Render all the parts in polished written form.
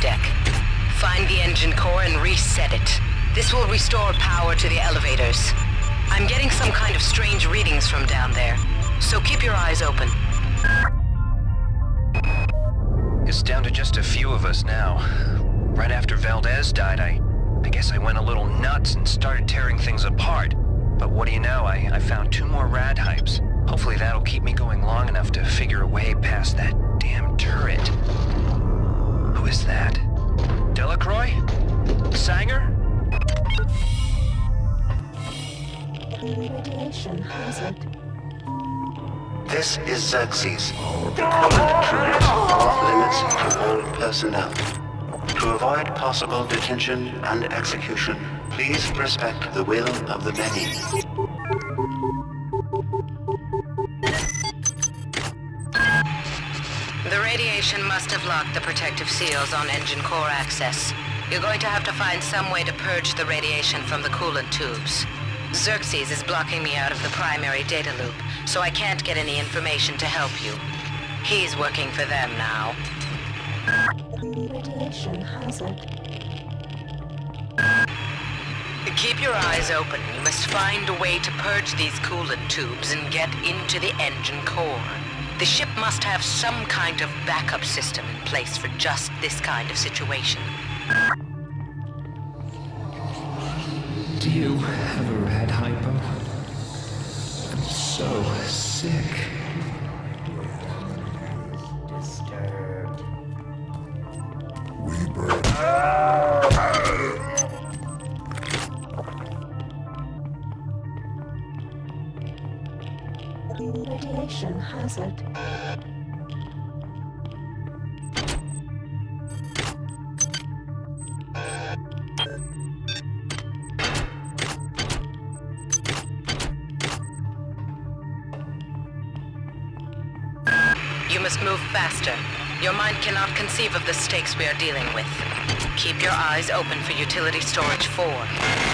deck. Find the engine core and reset it. This will restore power to the elevators. I'm getting some kind of strange readings from down there, so keep your eyes open. It's down to just a few of us now. Right after Valdez died, I guess I went a little nuts and started tearing things apart. But what do you know, I found 2 more rad hypes. Hopefully that'll keep me going long enough to figure a way past that damn turret. Who is that? Delacroix? Sanger? Radiation hazard. This is Xerxes. The coolant turret off limits to all personnel. To avoid possible detention and execution, please respect the will of the many. The radiation must have locked the protective seals on engine core access. You're going to have to find some way to purge the radiation from the coolant tubes. Xerxes is blocking me out of the primary data loop, so I can't get any information to help you. He's working for them now. Radiation hazard. Keep your eyes open. You must find a way to purge these coolant tubes and get into the engine core. The ship must have some kind of backup system in place for just this kind of situation. Do you have a red hypo? I'm so sick. Disturbed. Radiation hazard. You must move faster. Your mind cannot conceive of the stakes we are dealing with. Keep your eyes open for utility storage 4.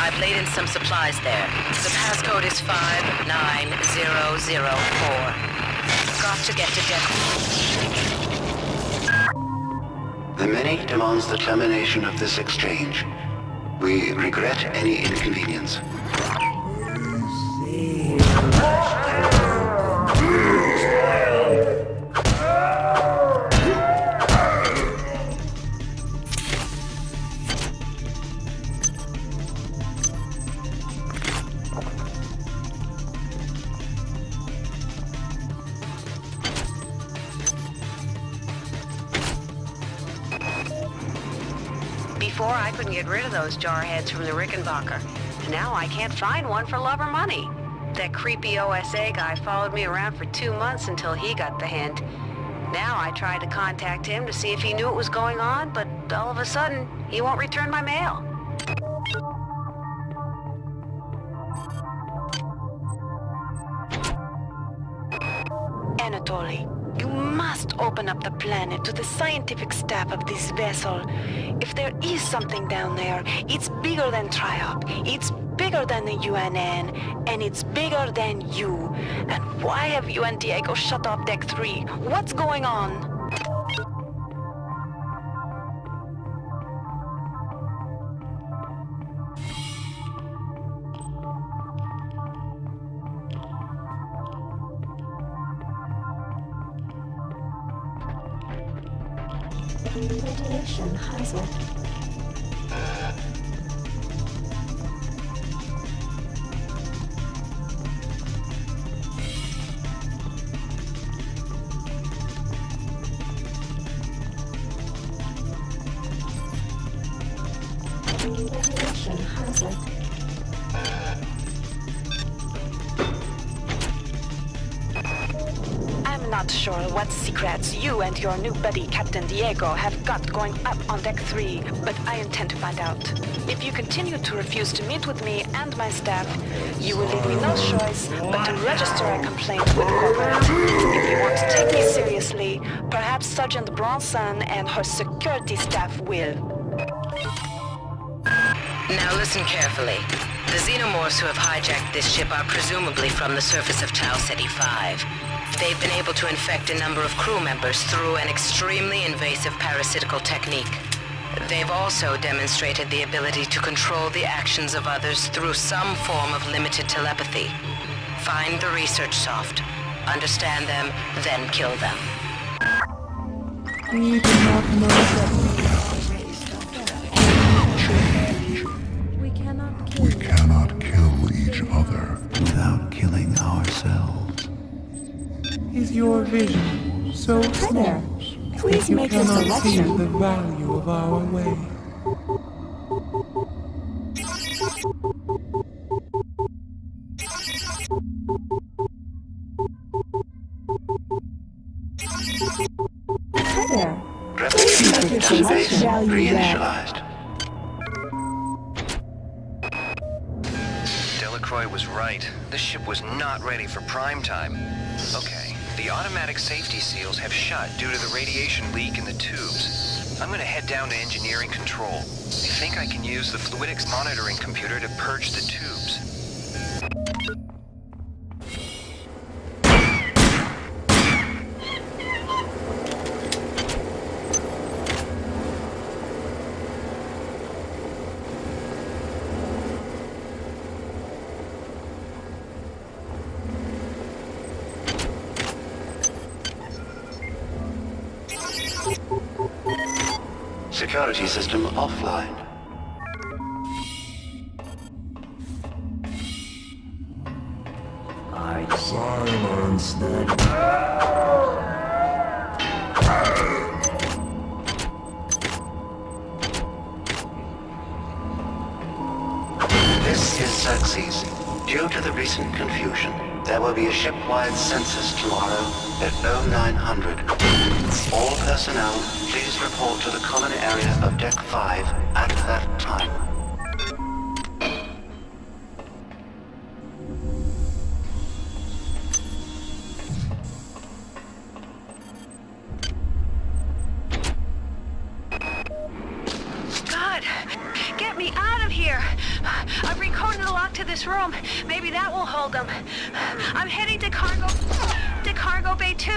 I've laid in some supplies there. The passcode is 59004. Got to get to deck. The many demands the termination of this exchange. We regret any inconvenience. Before, I couldn't get rid of those jarheads from the Rickenbacker. Now I can't find one for love or money. That creepy OSA guy followed me around for 2 months until he got the hint. Now I tried to contact him to see if he knew what was going on, but all of a sudden, he won't return my mail. Anatoly, you must open up the planet to the scientific staff of this vessel. If there is something down there, it's bigger than Triop, it's bigger than the UNN, and it's bigger than you. And why have you and Diego shut off Deck 3? What's going on? Radiation hazard. Radiation hazard. I'm not sure what secrets you and your new buddy Captain Diego have got going up on Deck 3, but I intend to find out. If you continue to refuse to meet with me and my staff, you will leave me no choice but to register a complaint with corporate. If you want to take me seriously, perhaps Sergeant Bronson and her security staff will. Now listen carefully. The xenomorphs who have hijacked this ship are presumably from the surface of Tau Ceti 5. They've been able to infect a number of crew members through an extremely invasive parasitical technique. They've also demonstrated the ability to control the actions of others through some form of limited telepathy. Find the research soft, understand them, then kill them. We do not know that We cannot kill We cannot kill each other. Without killing ourselves. is your vision so small Please that you make your cannot see selection. the value of our way. Hi there. Replication database Value reinitialized. Delacroix was right. This ship was not ready for prime time. Okay, the automatic safety seals have shut due to the radiation leak in the tubes. I'm gonna head down to engineering control. I think I can use the fluidics monitoring computer to purge the tubes. Security system offline. Silence them. This is Xerxes. Due to the recent confusion, there will be a ship-wide census tomorrow at 0900. All personnel, please report to the common area of Deck 5 at that time. God, get me out of here. I've recoded the lock to this room. Maybe that will hold them. I'm heading to Cargo Bay 2.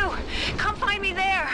Come find me there.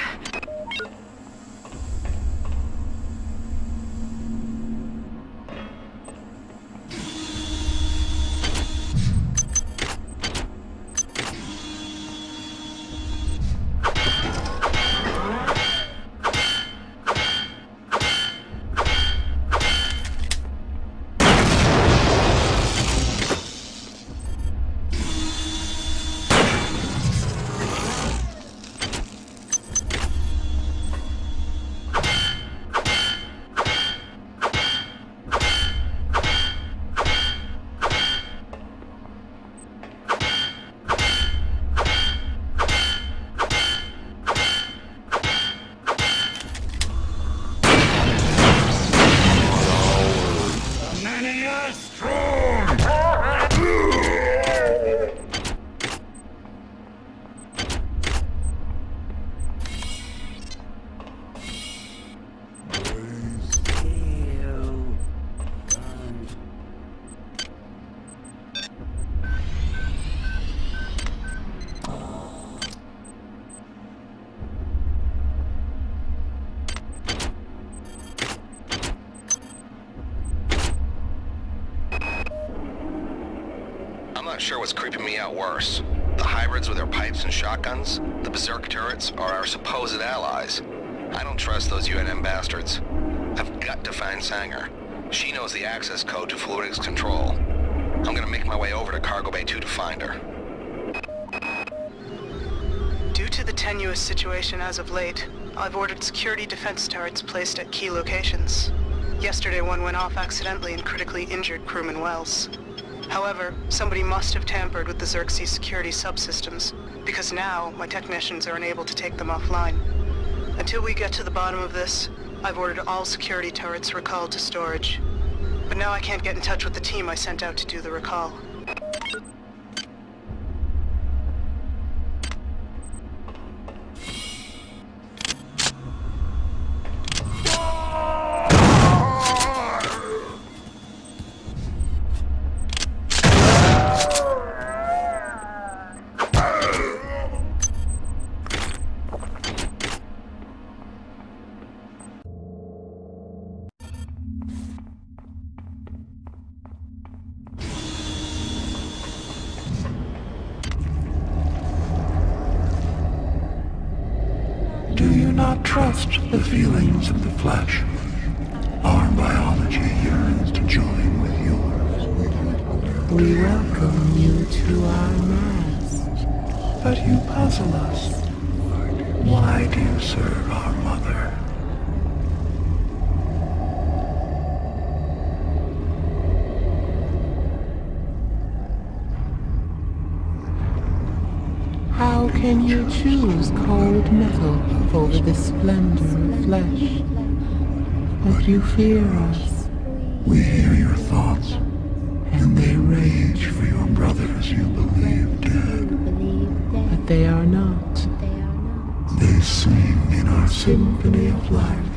I'm not sure what's creeping me out worse. The hybrids with their pipes and shotguns, the berserk turrets, or our supposed allies. I don't trust those UNM bastards. I've got to find Sanger. She knows the access code to fluidics control. I'm gonna make my way over to Cargo Bay 2 to find her. Due to the tenuous situation as of late, I've ordered security defense turrets placed at key locations. Yesterday one went off accidentally and critically injured crewman Wells. However, somebody must have tampered with the Xerxes security subsystems, because now my technicians are unable to take them offline. Until we get to the bottom of this, I've ordered all security turrets recalled to storage. But now I can't get in touch with the team I sent out to do the recall. Do you not trust The feelings of the flesh. Our biology yearns to join with yours. We welcome you to our mass. But you puzzle us. Why do you serve our mother? How can you choose cold metal over the splendor of flesh? But you fear us, We hear your thoughts, and they rage, for your brothers you believe dead. but they are not. They sing in our symphony of life.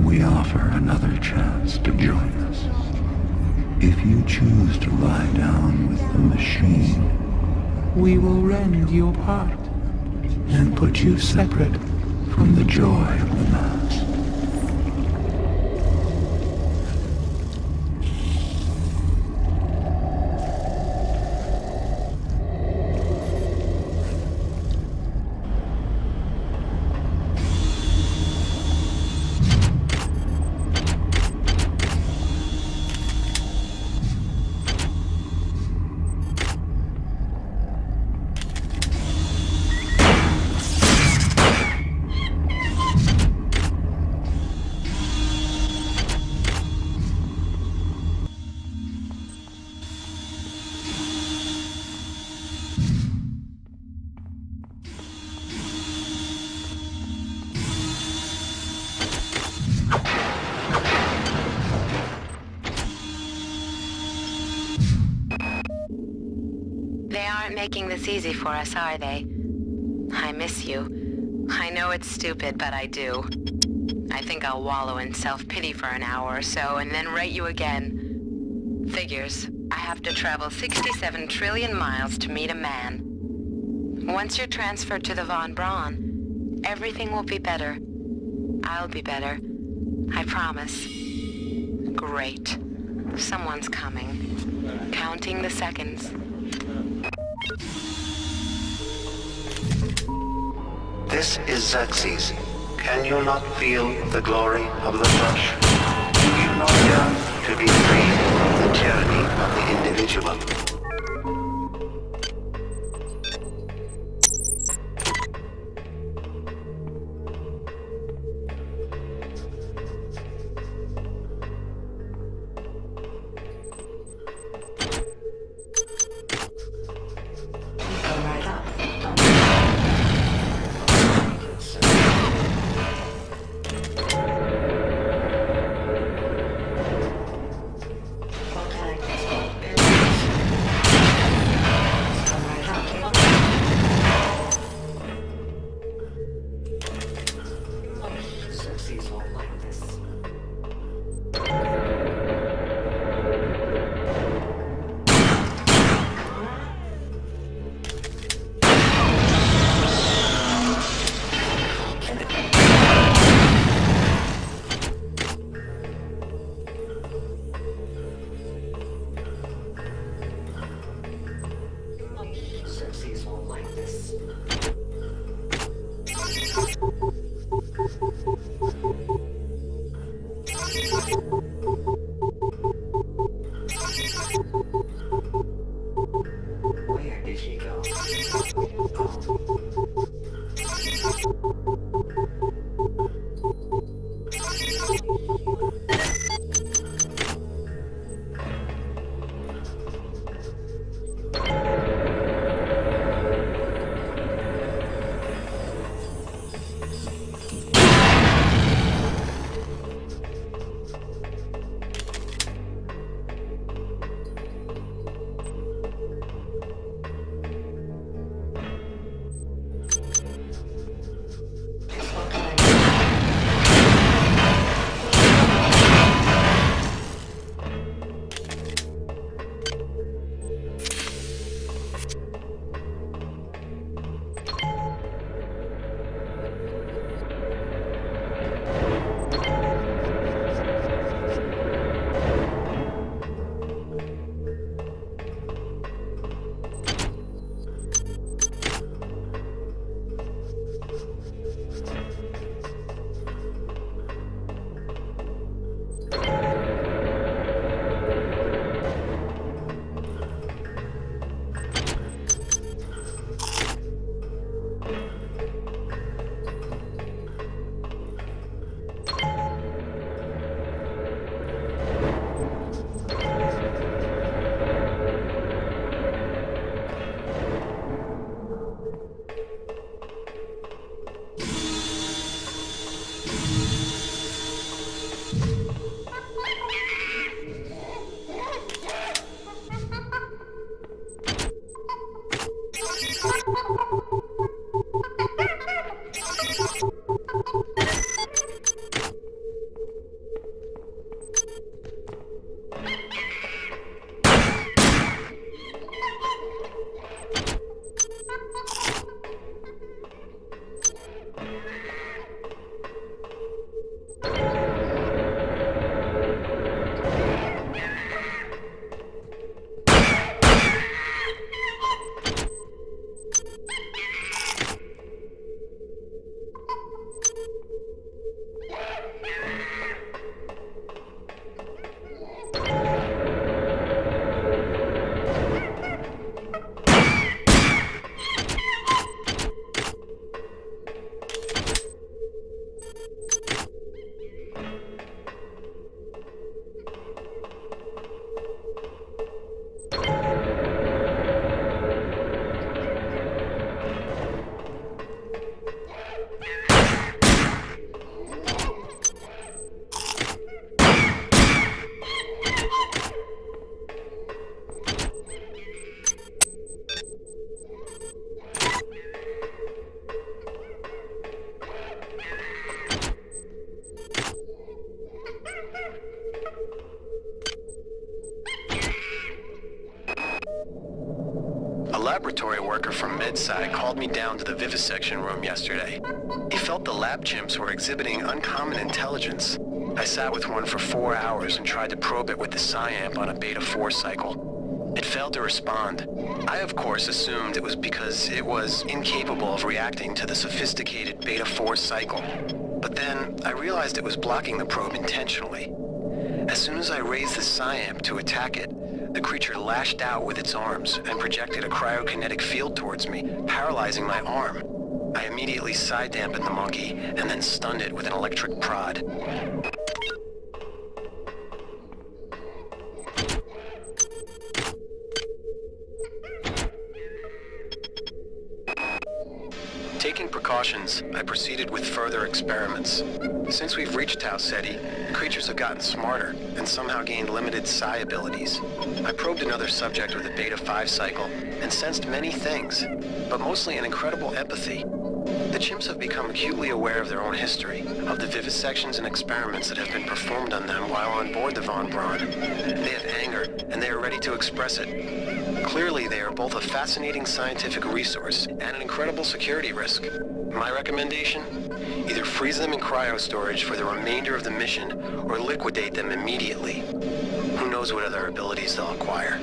We offer another chance to join us. If you choose to lie down with the machine We will rend you apart and put you separate from the joy of the mass. They aren't making this easy for us, are they? I miss you. I know it's stupid, but I do. I think I'll wallow in self-pity for an hour or so and then write you again. Figures. I have to travel 67 trillion miles to meet a man. Once you're transferred to the Von Braun, everything will be better. I'll be better. I promise. Great. Someone's coming. Counting the seconds. This is Xerxes. Can you not feel the glory of the flesh? Do you not yearn to be free from the tyranny of the individual? Where did he go? A laboratory worker from MedSci called me down to the vivisection room yesterday. He felt the lab chimps were exhibiting uncommon intelligence. I sat with one for 4 hours and tried to probe it with the PSI-amp on a Beta-4 cycle. It failed to respond. I, of course, assumed it was because it was incapable of reacting to the sophisticated Beta-4 cycle. But then, I realized it was blocking the probe intentionally. As soon as I raised the PSI-amp to attack it, the creature lashed out with its arms and projected a cryokinetic field towards me, paralyzing my arm. I immediately side-dampened the monkey and then stunned it with an electric prod. Taking precautions, I proceeded with further experiments. Since we've reached Tau Ceti, creatures have gotten smarter and somehow gained limited psi abilities. I probed another subject with a Beta-5 cycle and sensed many things, but mostly an incredible empathy. The chimps have become acutely aware of their own history, of the vivisections and experiments that have been performed on them while on board the Von Braun. They have anger, and they are ready to express it. Clearly, they are both a fascinating scientific resource and an incredible security risk. My recommendation? Either freeze them in cryo-storage for the remainder of the mission, or liquidate them immediately. Who knows what other abilities they'll acquire.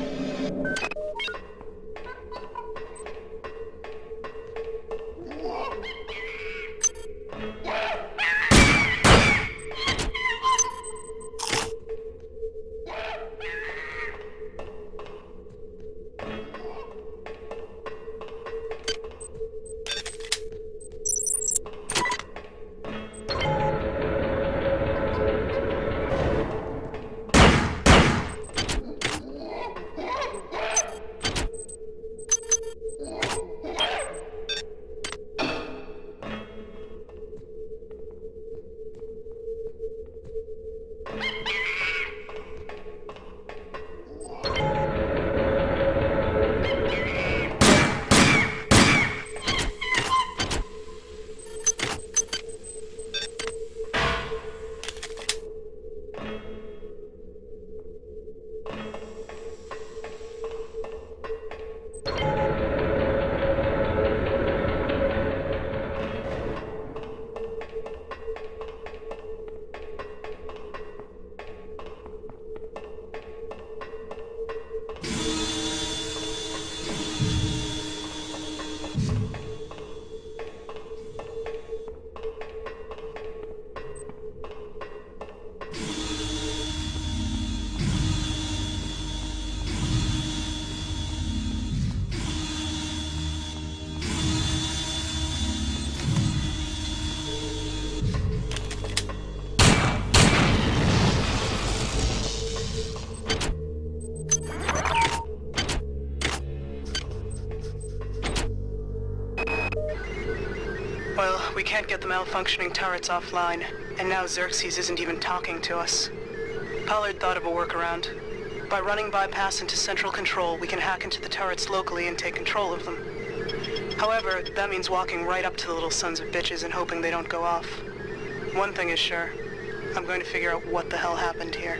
Well, we can't get the malfunctioning turrets offline, and now Xerxes isn't even talking to us. Pollard thought of a workaround. By running bypass into central control, we can hack into the turrets locally and take control of them. However, that means walking right up to the little sons of bitches and hoping they don't go off. One thing is sure, I'm going to figure out what the hell happened here.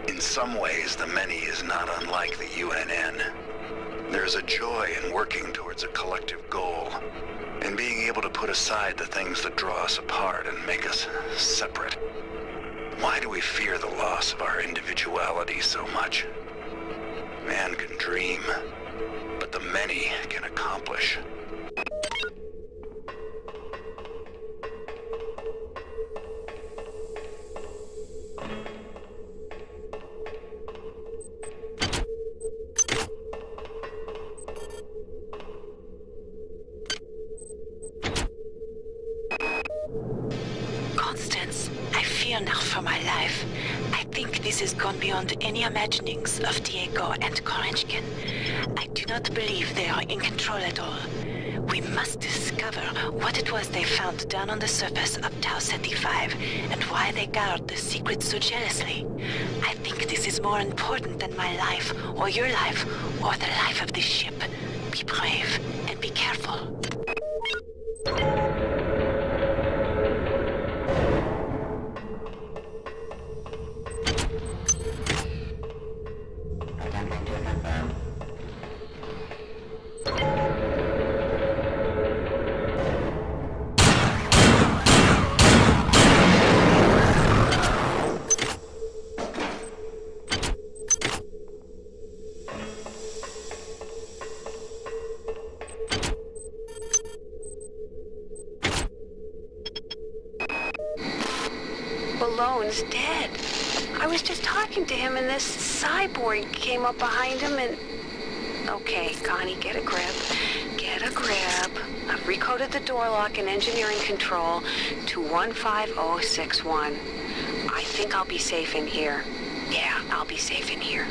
In some ways, the many is not unlike the UNN. There's a joy in working towards a collective goal, and being able to put aside the things that draw us apart and make us separate. Why do we fear the loss of our individuality so much? Man can dream, but the many can accomplish. Constance, I fear now for my life. I think this has gone beyond any imaginings of Diego and Korechkin. I do not believe they are in control at all. We must discover what it was they found down on the surface of Tau Ceti 5 and why they guard the secret so jealously. I think this is more important than my life, or your life, or the life of this ship. Be brave and be careful. Jones dead. I was just talking to him and this cyborg came up behind him and... Okay, Connie, get a grip. Get a grip. I've recoded the door lock and engineering control to 15061. I think I'll be safe in here. Yeah, I'll be safe in here.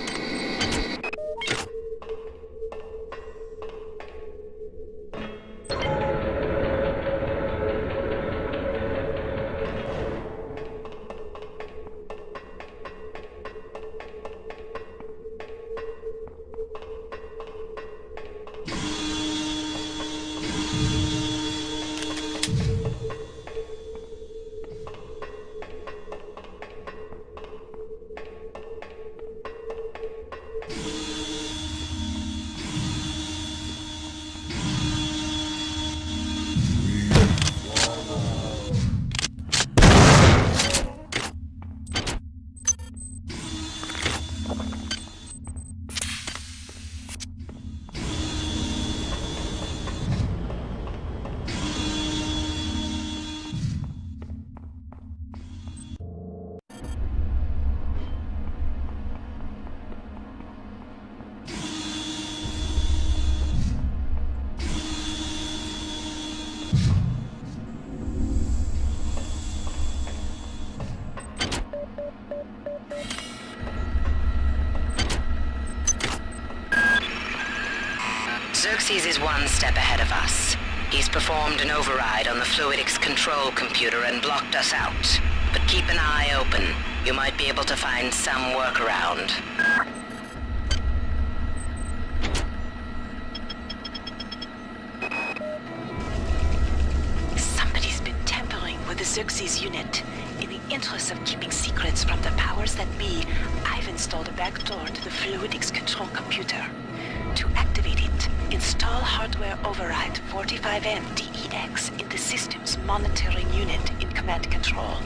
Xerxes is one step ahead of us. He's performed an override on the fluidics control computer and blocked us out. But keep an eye open. You might be able to find some workaround. Somebody's been tampering with the Xerxes unit. In the interest of keeping secrets from the powers that be, I've installed a backdoor to the fluidics control computer. To activate it, install hardware override 45M DEX in the system's monitoring unit in command control.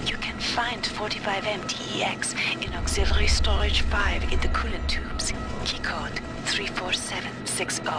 You can find 45M DEX in auxiliary storage 5 in the coolant tubes. Keycode 34760.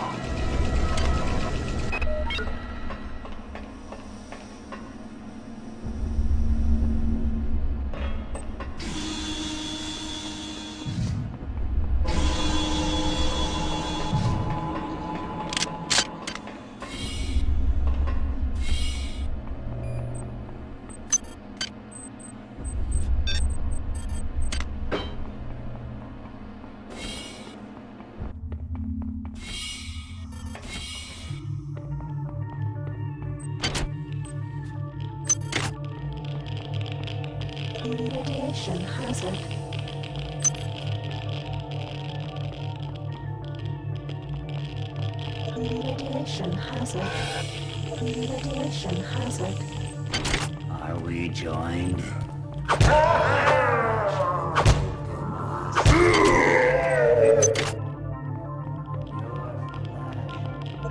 Radiation hazard. Radiation hazard. Radiation hazard. Are we joined?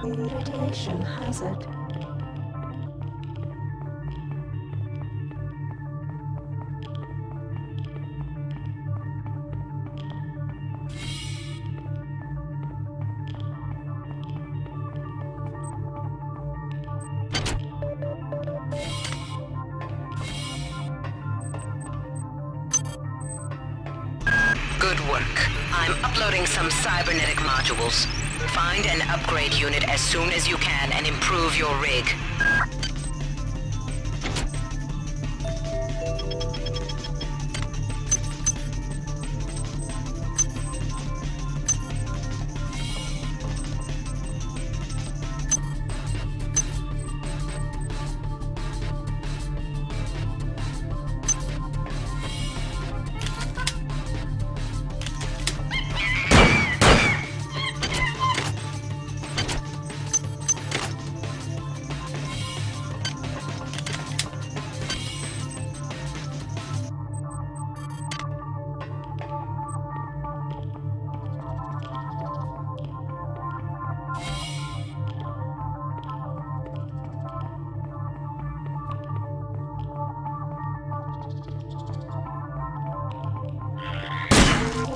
Radiation hazard. Good work. I'm uploading some cybernetic modules. Find and upgrade unit as soon as you can and improve your rig.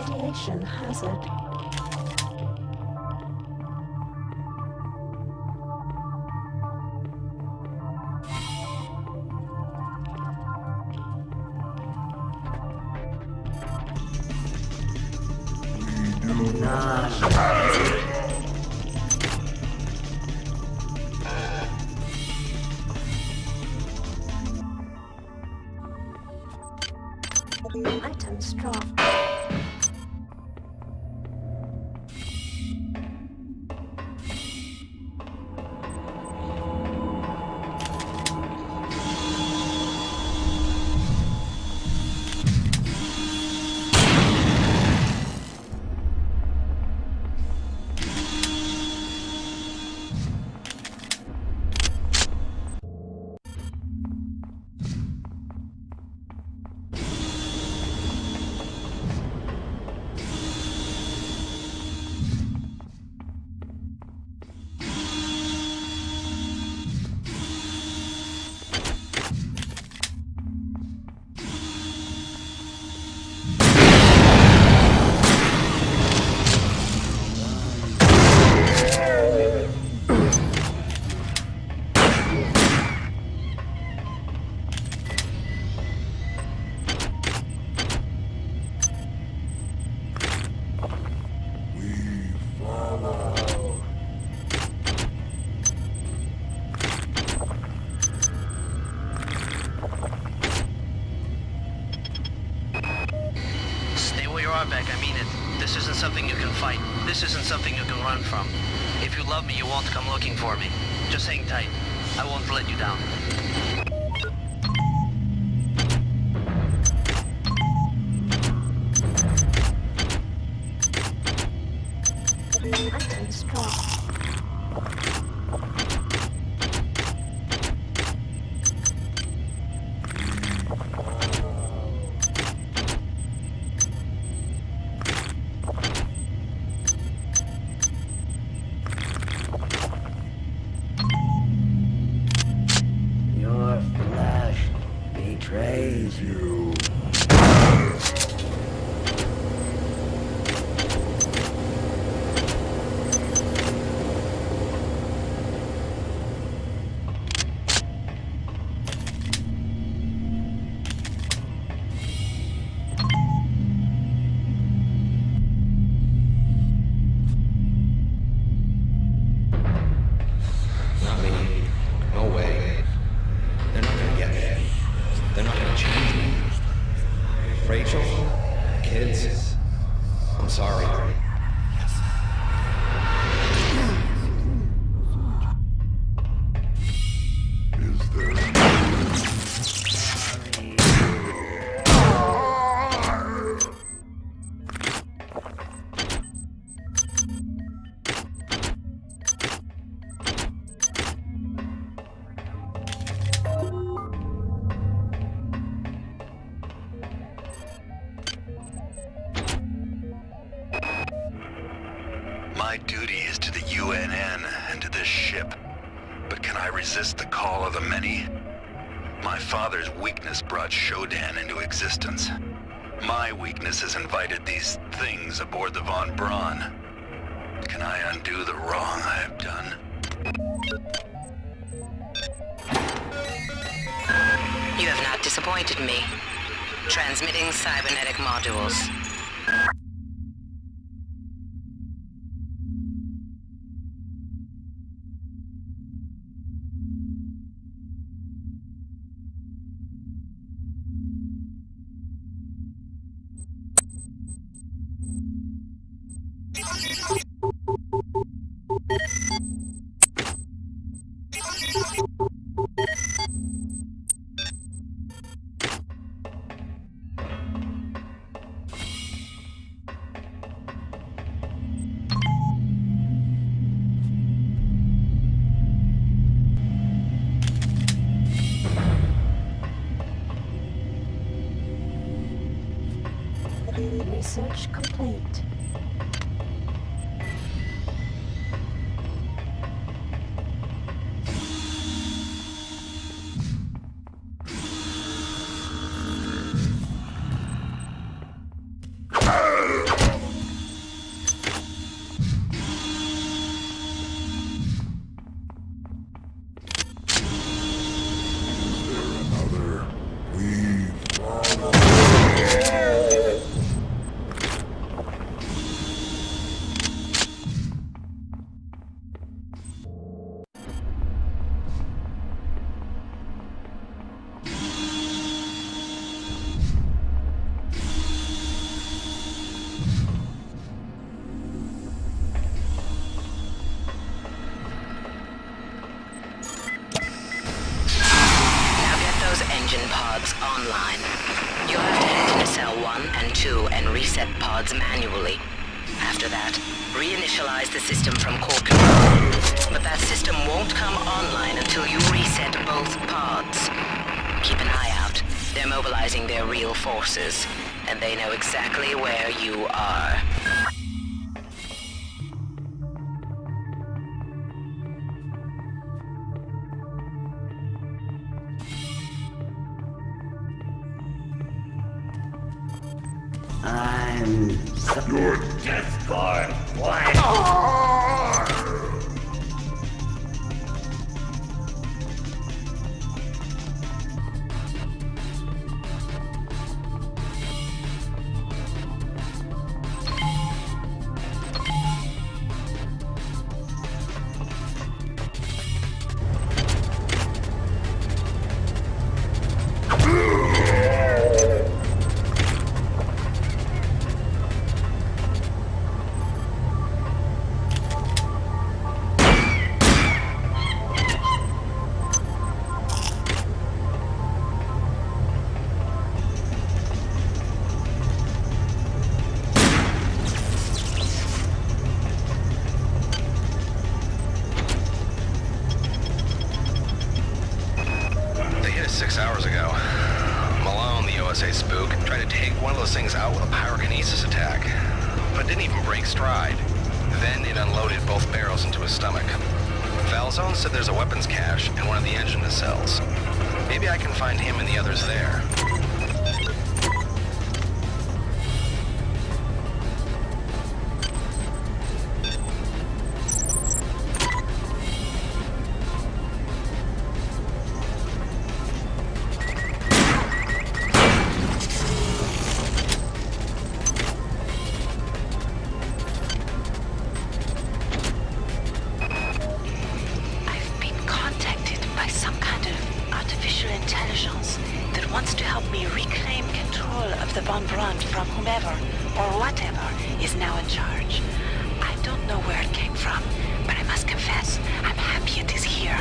Radiation hazard. Items dropped. Beck, I mean it. This isn't something you can fight. This isn't something you can run from. If you love me, you won't come looking for me. Just hang tight. I won't let you down. Items dropped. Your flesh betrays you. Not me. No way. They're not gonna get me. They're not gonna change me. Rachel? Kids? I'm sorry. My duty is to the UNN and to this ship. But can I resist the call of the many? My father's weakness brought Shodan into existence. My weakness has invited these things aboard the Von Braun. Can I undo the wrong I have done? You have not disappointed me. Transmitting cybernetic modules. Research complete. online. You'll have to head into cell 1 and 2 and reset pods manually. After that, reinitialize the system from core control. But that system won't come online until you reset both pods. Keep an eye out. They're mobilizing their real forces, and they know exactly where you are. Your death guard. What? They hit us 6 hours ago. Malone, the OSA spook, tried to take one of those things out with a pyrokinesis attack, but didn't even break stride. Then it unloaded both barrels into his stomach. Valzone said there's a weapons cache in one of the engine nacelles. Maybe I can find him and the others there. I've been contacted by some kind of artificial intelligence that wants to help me reclaim control of the Von Braun from whomever or whatever is now in charge. I don't know where it came from, but I must confess, I'm happy it is here.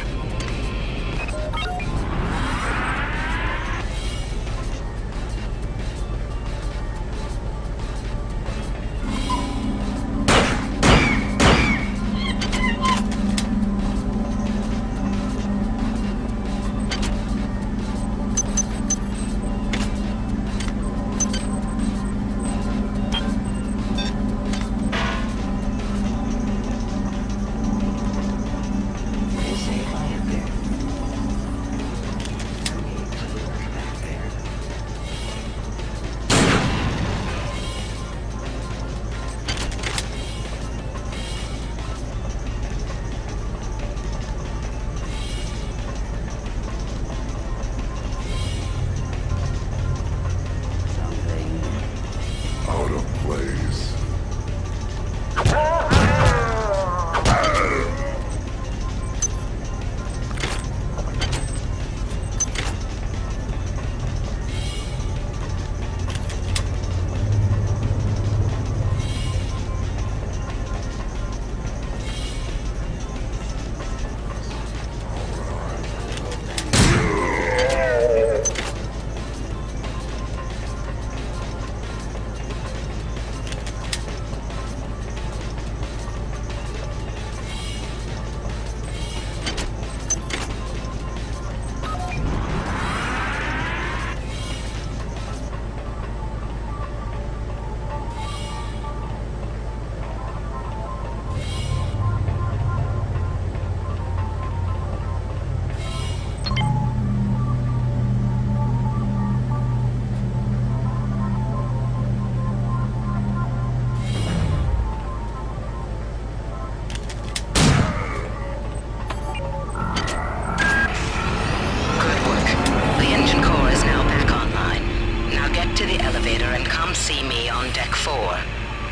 Out of place.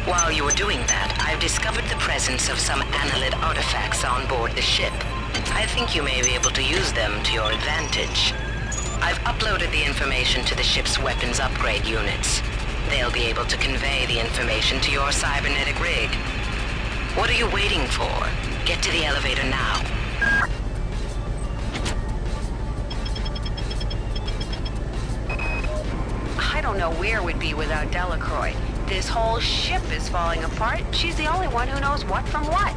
While you were doing that, I've discovered the presence of some Analid artifacts on board the ship. I think you may be able to use them to your advantage. I've uploaded the information to the ship's weapons upgrade units. They'll be able to convey the information to your cybernetic rig. What are you waiting for? Get to the elevator now. know where we'd be without Delacroix. This whole ship is falling apart. She's the only one who knows what from what.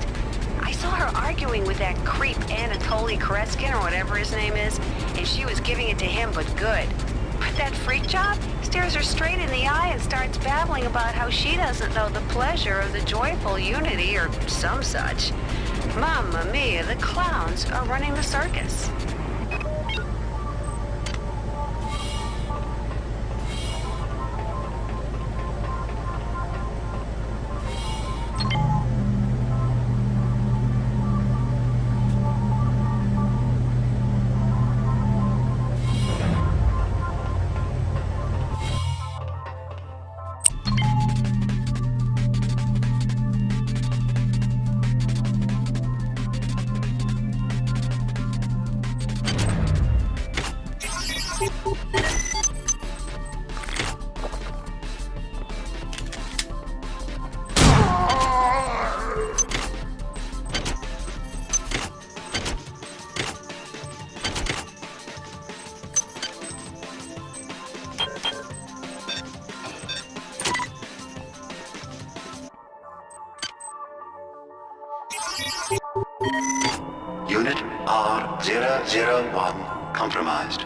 I saw her arguing with that creep Anatoly Koretskin or whatever his name is, and she was giving it to him, but good. But that freak job stares her straight in the eye and starts babbling about how she doesn't know the pleasure of the joyful unity or some such. Mamma mia, the clowns are running the circus. Unit R001 compromised.